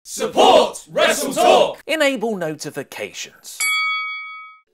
Support WrestleTalk! Enable notifications.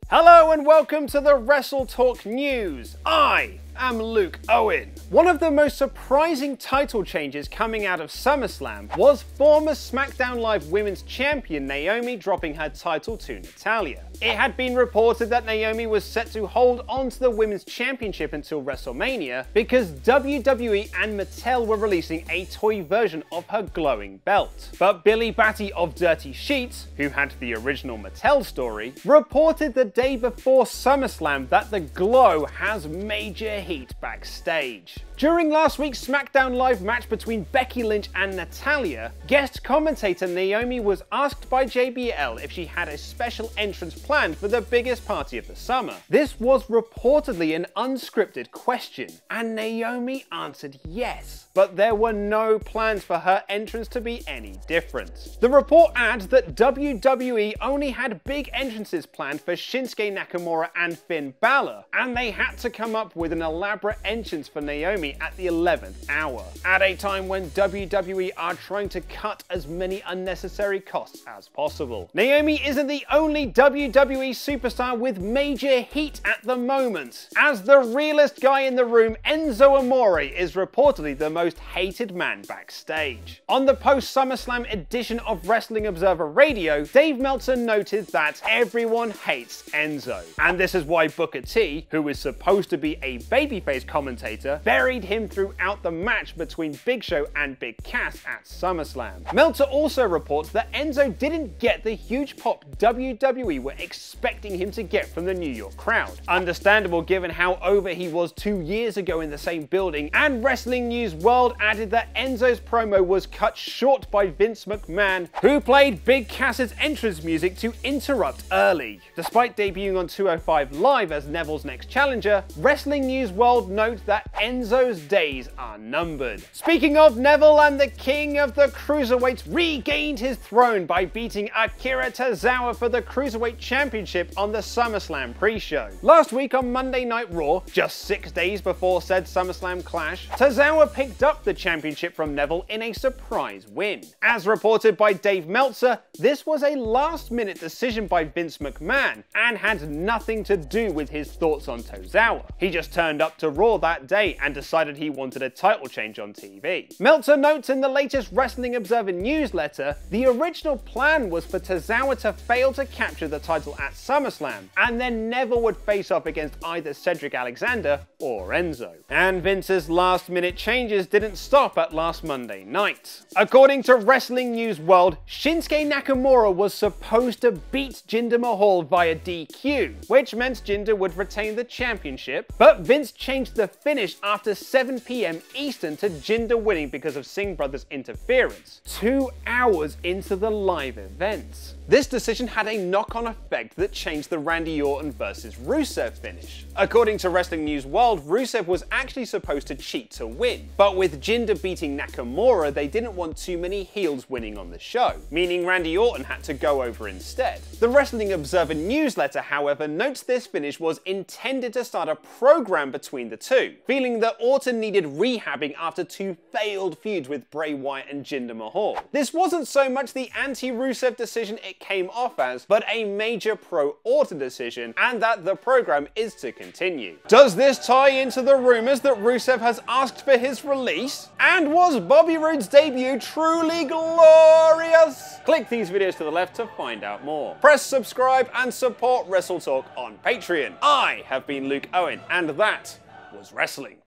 Hello and welcome to the WrestleTalk News. I am Luke Owen. One of the most surprising title changes coming out of Summerslam was former SmackDown Live Women's Champion Naomi dropping her title to Natalya. It had been reported that Naomi was set to hold on to the Women's Championship until WrestleMania because WWE and Mattel were releasing a toy version of her glowing belt. But Billy Batty of Dirty Sheets, who had the original Mattel story, reported the day before SummerSlam that the glow has major heat backstage. During last week's SmackDown Live match between Becky Lynch and Natalya, guest commentator Naomi was asked by JBL if she had a special entrance planned for the biggest party of the summer. This was reportedly an unscripted question, and Naomi answered yes, but there were no plans for her entrance to be any different. The report adds that WWE only had big entrances planned for Shinsuke Nakamura and Finn Balor, and they had to come up with an elaborate entrance for Naomi at the 11th hour, at a time when WWE are trying to cut as many unnecessary costs as possible. Naomi isn't the only WWE superstar with major heat at the moment, as the realest guy in the room, Enzo Amore, is reportedly the most hated man backstage. On the post-SummerSlam edition of Wrestling Observer Radio, Dave Meltzer noted that everyone hates Enzo, and this is why Booker T, who is supposed to be a babyface commentator, buried him throughout the match between Big Show and Big Cass at SummerSlam. Meltzer also reports that Enzo didn't get the huge pop WWE were expecting him to get from the New York crowd. Understandable given how over he was 2 years ago in the same building, and Wrestling News World added that Enzo's promo was cut short by Vince McMahon, who played Big Cass's entrance music to interrupt early. Despite debuting on 205 Live as Neville's next challenger, Wrestling News World notes that Enzo's days are numbered. Speaking of Neville, and the king of the cruiserweights regained his throne by beating Akira Tozawa for the Cruiserweight Championship on the SummerSlam pre-show. Last week on Monday Night Raw, just 6 days before said SummerSlam clash, Tozawa picked up the championship from Neville in a surprise win. As reported by Dave Meltzer, this was a last-minute decision by Vince McMahon and had nothing to do with his thoughts on Tozawa. He just turned up to Raw that day and decided he wanted a title change on TV. Meltzer notes in the latest Wrestling Observer newsletter, the original plan was for Tozawa to fail to capture the title at SummerSlam, and then Neville would face off against either Cedric Alexander or Enzo. And Vince's last-minute changes didn't stop at last Monday night. According to Wrestling News World, Shinsuke Nakamura was supposed to beat Jinder Mahal via DQ, which meant Jinder would retain the championship, but Vince changed the finish after 7 p.m. Eastern to Jinder winning because of Singh brothers' interference, 2 hours into the live event. This decision had a knock-on effect that changed the Randy Orton vs Rusev finish. According to Wrestling News World, Rusev was actually supposed to cheat to win, but with Jinder beating Nakamura, they didn't want too many heels winning on the show, meaning Randy Orton had to go over instead. The Wrestling Observer newsletter, however, notes this finish was intended to start a program between the two, feeling that Orton needed rehabbing after 2 failed feuds with Bray Wyatt and Jinder Mahal. This wasn't so much the anti-Rusev decision it came off as, but a major pro-Orton decision, and that the program is to continue. Does this tie into the rumors that Rusev has asked for his release? And was Bobby Roode's debut truly glorious? Click these videos to the left to find out more. Press subscribe and support WrestleTalk on Patreon. I have been Luke Owen, and that was wrestling.